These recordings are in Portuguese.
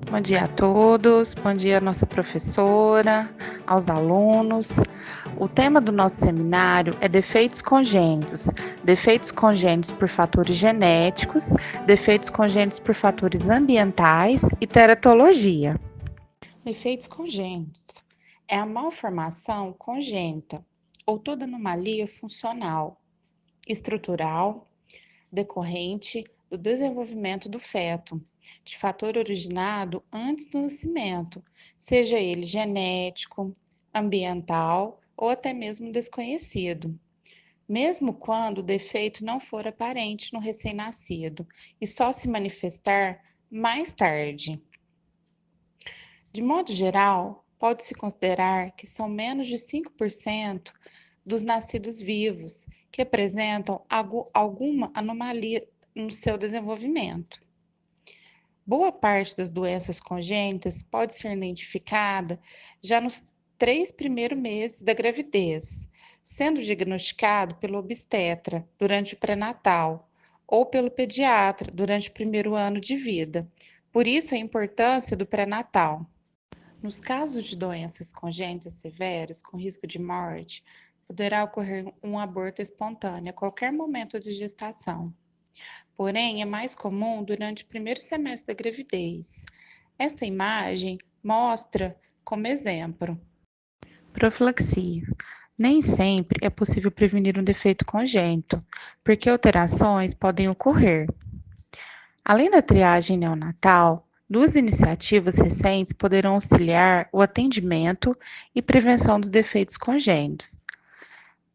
Bom dia a todos, bom dia à nossa professora, aos alunos. O tema do nosso seminário é defeitos congênitos por fatores genéticos, defeitos congênitos por fatores ambientais e teratologia. Defeitos congênitos é a malformação congênita ou toda anomalia funcional, estrutural, decorrente do desenvolvimento do feto, de fator originado antes do nascimento, seja ele genético, ambiental ou até mesmo desconhecido. Mesmo quando o defeito não for aparente no recém-nascido e só se manifestar mais tarde. De modo geral, pode-se considerar que são menos de 5% dos nascidos vivos que apresentam alguma anomalia no seu desenvolvimento. Boa parte das doenças congênitas pode ser identificada já nos 3 primeiros meses da gravidez, sendo diagnosticado pelo obstetra durante o pré-natal ou pelo pediatra durante o primeiro ano de vida. Por isso a importância do pré-natal. Nos casos de doenças congênitas severas com risco de morte, poderá ocorrer um aborto espontâneo a qualquer momento de gestação. Porém, é mais comum durante o primeiro semestre da gravidez. Esta imagem mostra como exemplo. Profilaxia. Nem sempre é possível prevenir um defeito congênito, porque alterações podem ocorrer. Além da triagem neonatal, duas iniciativas recentes poderão auxiliar o atendimento e prevenção dos defeitos congênitos.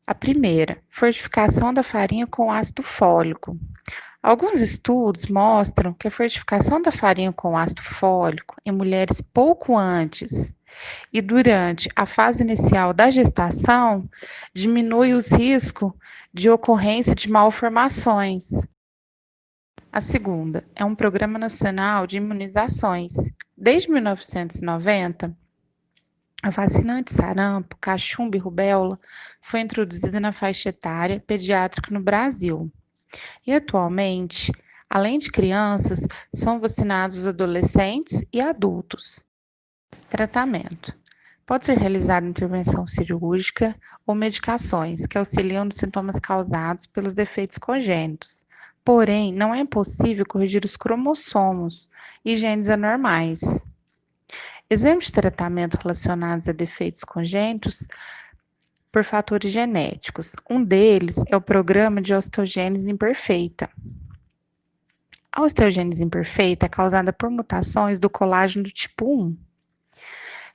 A primeira, fortificação da farinha com ácido fólico. Alguns estudos mostram que a fortificação da farinha com ácido fólico em mulheres pouco antes e durante a fase inicial da gestação diminui os riscos de ocorrência de malformações. A segunda é um Programa Nacional de Imunizações. Desde 1990, a vacina anti-sarampo, cachumba e rubéola foi introduzida na faixa etária pediátrica no Brasil. E atualmente, além de crianças, são vacinados os adolescentes e adultos. Tratamento. Pode ser realizada intervenção cirúrgica ou medicações que auxiliam nos sintomas causados pelos defeitos congênitos. Porém, não é possível corrigir os cromossomos e genes anormais. Exemplos de tratamento relacionados a defeitos congênitos por fatores genéticos. Um deles é o programa de osteogênese imperfeita. A osteogênese imperfeita é causada por mutações do colágeno do tipo 1,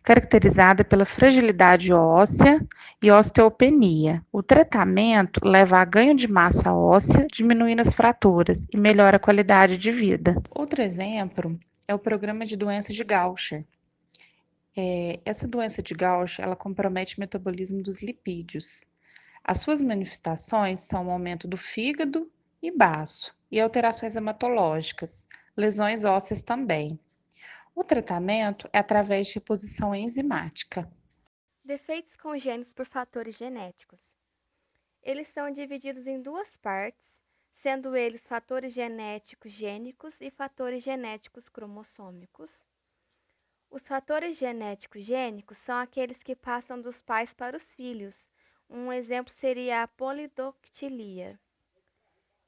caracterizada pela fragilidade óssea e osteopenia. O tratamento leva a ganho de massa óssea, diminuindo as fraturas e melhora a qualidade de vida. Outro exemplo é o programa de doença de Gaucher. Essa doença de Gaucher, ela compromete o metabolismo dos lipídios. As suas manifestações são o aumento do fígado e baço e alterações hematológicas, lesões ósseas também. O tratamento é através de reposição enzimática. Defeitos congênitos por fatores genéticos. Eles são divididos em duas partes, sendo eles fatores genéticos gênicos e fatores genéticos cromossômicos. Os fatores genéticos gênicos são aqueles que passam dos pais para os filhos. Um exemplo seria a polidactilia.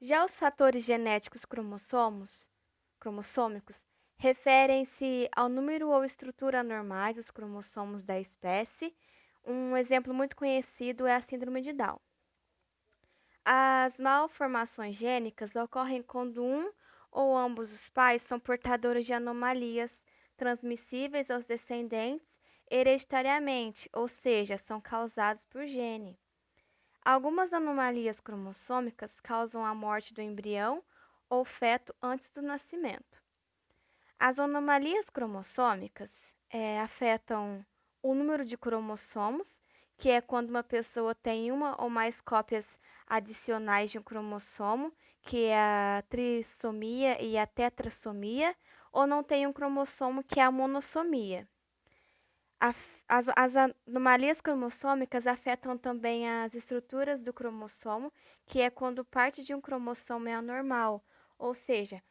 Já os fatores genéticos cromossômicos referem-se ao número ou estrutura anormais dos cromossomos da espécie. Um exemplo muito conhecido é a síndrome de Down. As malformações gênicas ocorrem quando um ou ambos os pais são portadores de anomalias transmissíveis aos descendentes hereditariamente, ou seja, são causados por gene. Algumas anomalias cromossômicas causam a morte do embrião ou feto antes do nascimento. As anomalias cromossômicas afetam o número de cromossomos, que é quando uma pessoa tem uma ou mais cópias adicionais de um cromossomo, que é a trissomia e a tetrassomia, ou não tem um cromossomo, que é a monossomia. As anomalias cromossômicas afetam também as estruturas do cromossomo, que é quando parte de um cromossomo é anormal, ou seja,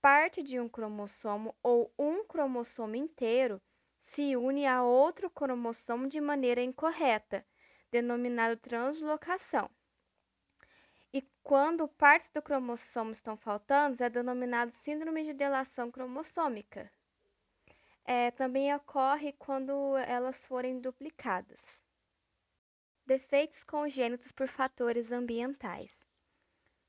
parte de um cromossomo ou um cromossomo inteiro se une a outro cromossomo de maneira incorreta, denominado translocação. E quando partes do cromossomo estão faltando, é denominado síndrome de delação cromossômica. Também ocorre quando elas forem duplicadas. Defeitos congênitos por fatores ambientais.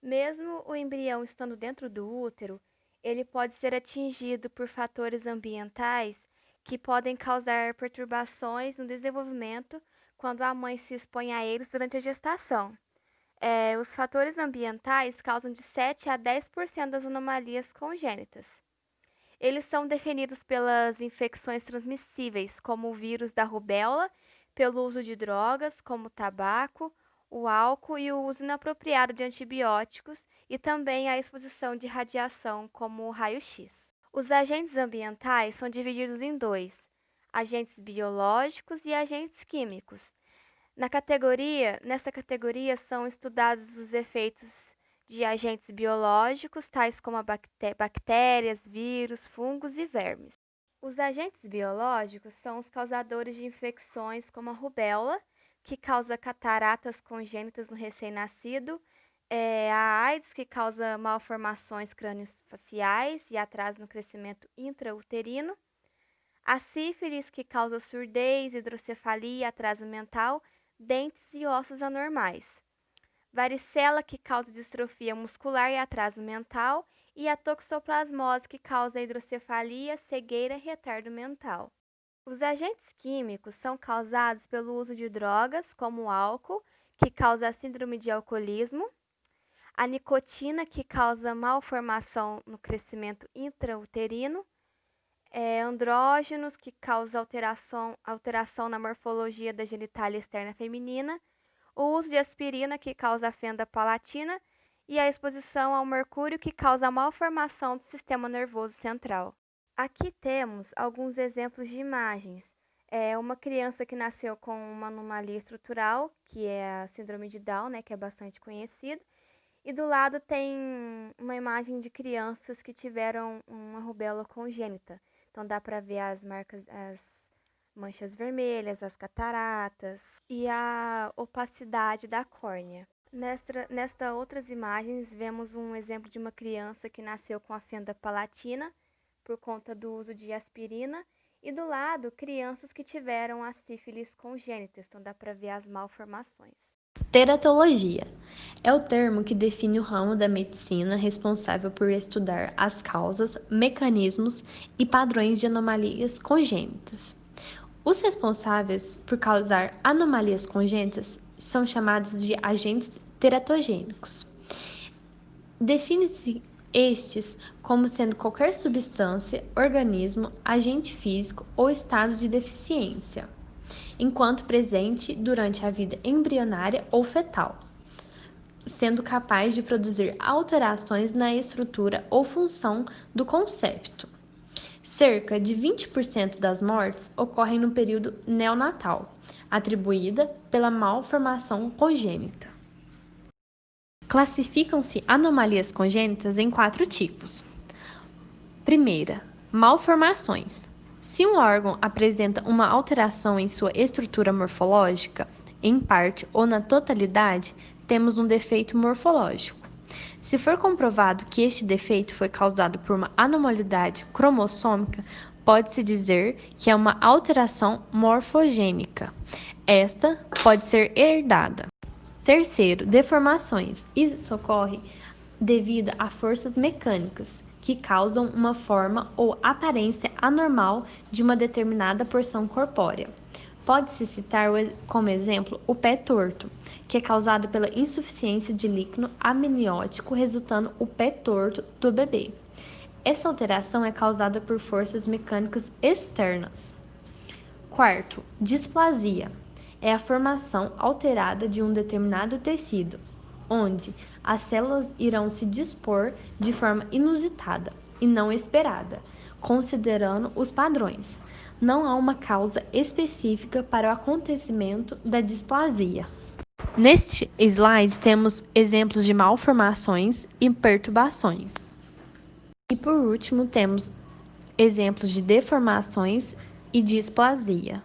Mesmo o embrião estando dentro do útero, ele pode ser atingido por fatores ambientais que podem causar perturbações no desenvolvimento quando a mãe se expõe a eles durante a gestação. Os fatores ambientais causam de 7 a 10% das anomalias congênitas. Eles são definidos pelas infecções transmissíveis, como o vírus da rubéola, pelo uso de drogas, como o tabaco, o álcool e o uso inapropriado de antibióticos e também a exposição de radiação, como o raio-x. Os agentes ambientais são divididos em dois: agentes biológicos e agentes químicos. Nessa categoria são estudados os efeitos de agentes biológicos, tais como bactérias, vírus, fungos e vermes. Os agentes biológicos são os causadores de infecções como a rubéola, que causa cataratas congênitas no recém-nascido, a AIDS, que causa malformações crâniofaciais e atraso no crescimento intrauterino, a sífilis, que causa surdez, hidrocefalia, atraso mental, dentes e ossos anormais, varicela, que causa distrofia muscular e atraso mental, e a toxoplasmose, que causa hidrocefalia, cegueira e retardo mental. Os agentes químicos são causados pelo uso de drogas, como o álcool, que causa a síndrome de alcoolismo, a nicotina, que causa malformação no crescimento intrauterino, andrógenos, que causa alteração na morfologia da genitália externa feminina, o uso de aspirina, que causa a fenda palatina, e a exposição ao mercúrio, que causa a malformação do sistema nervoso central. Aqui temos alguns exemplos de imagens. Uma criança que nasceu com uma anomalia estrutural, que é a síndrome de Down, né, que é bastante conhecida. E do lado tem uma imagem de crianças que tiveram uma rubéola congênita. Então dá para ver as marcas, as manchas vermelhas, as cataratas e a opacidade da córnea. Nestas outras imagens, vemos um exemplo de uma criança que nasceu com a fenda palatina por conta do uso de aspirina, e do lado, crianças que tiveram a sífilis congênita, então dá para ver as malformações. Teratologia é o termo que define o ramo da medicina responsável por estudar as causas, mecanismos e padrões de anomalias congênitas. Os responsáveis por causar anomalias congênitas são chamados de agentes teratogênicos. Define-se estes como sendo qualquer substância, organismo, agente físico ou estado de deficiência, enquanto presente durante a vida embrionária ou fetal, sendo capaz de produzir alterações na estrutura ou função do concepto. Cerca de 20% das mortes ocorrem no período neonatal, atribuída pela malformação congênita. Classificam-se anomalias congênitas em 4 tipos. Primeira, malformações. Se um órgão apresenta uma alteração em sua estrutura morfológica, em parte ou na totalidade, temos um defeito morfológico. Se for comprovado que este defeito foi causado por uma anormalidade cromossômica, pode-se dizer que é uma alteração morfogênica. Esta pode ser herdada. Terceiro, deformações. Isso ocorre devido a forças mecânicas que causam uma forma ou aparência anormal de uma determinada porção corpórea. Pode-se citar como exemplo o pé torto, que é causado pela insuficiência de líquido amniótico, resultando o pé torto do bebê. Essa alteração é causada por forças mecânicas externas. Quarto, displasia. É a formação alterada de um determinado tecido, onde as células irão se dispor de forma inusitada e não esperada, considerando os padrões. Não há uma causa específica para o acontecimento da displasia. Neste slide temos exemplos de malformações e perturbações. E por último, temos exemplos de deformações e displasia.